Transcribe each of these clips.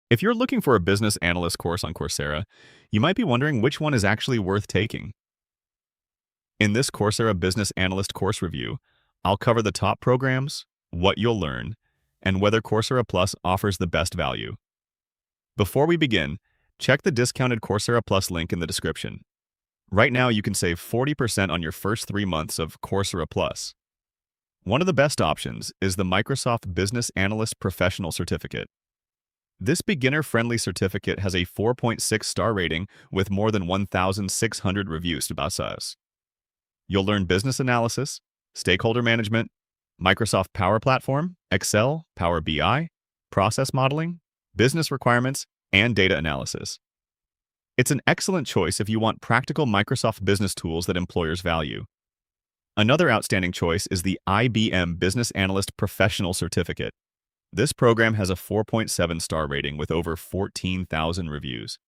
If you're looking for a business analyst course on Coursera, you might be wondering which one is actually worth taking. In this Coursera Business Analyst course review, I'll cover the top programs, what you'll learn, and whether Coursera Plus offers the best value. Before we begin, check the discounted Coursera Plus link in the description. Right now, you can save 40% on your first 3 months of Coursera Plus. One of the best options is the Microsoft Business Analyst Professional Certificate. This beginner-friendly certificate has a 4.6-star rating with more than 1,600 reviews about us. You'll learn business analysis, stakeholder management, Microsoft Power Platform, Excel, Power BI, process modeling, business requirements, and data analysis. It's an excellent choice if you want practical Microsoft business tools that employers value. Another outstanding choice is the IBM Business Analyst Professional Certificate. This program has a 4.7-star rating with over 14,000 reviews.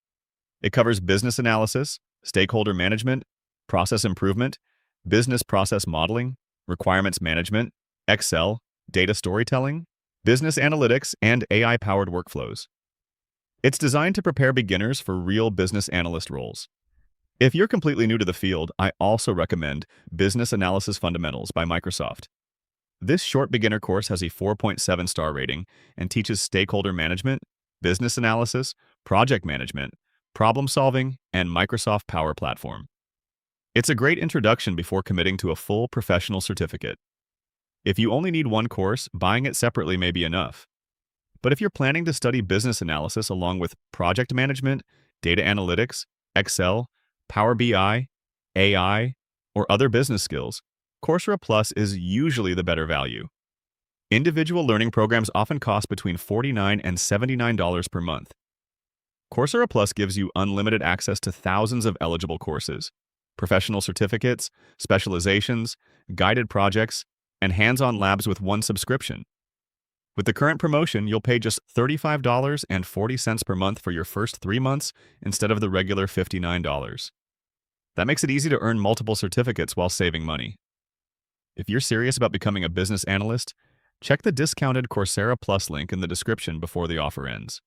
It covers business analysis, stakeholder management, process improvement, business process modeling, requirements management, Excel, data storytelling, business analytics, and AI-powered workflows. It's designed to prepare beginners for real business analyst roles. If you're completely new to the field, I also recommend Business Analysis Fundamentals by Microsoft. This short beginner course has a 4.7-star rating and teaches stakeholder management, business analysis, project management, problem solving, and Microsoft Power Platform. It's a great introduction before committing to a full professional certificate. If you only need one course, buying it separately may be enough. But if you're planning to study business analysis along with project management, data analytics, Excel, Power BI, AI, or other business skills, Coursera Plus is usually the better value. Individual learning programs often cost between $49 and $79 per month. Coursera Plus gives you unlimited access to thousands of eligible courses, professional certificates, specializations, guided projects, and hands-on labs with one subscription. With the current promotion, you'll pay just $35.40 per month for your first 3 months instead of the regular $59. That makes it easy to earn multiple certificates while saving money. If you're serious about becoming a business analyst, check the discounted Coursera Plus link in the description before the offer ends.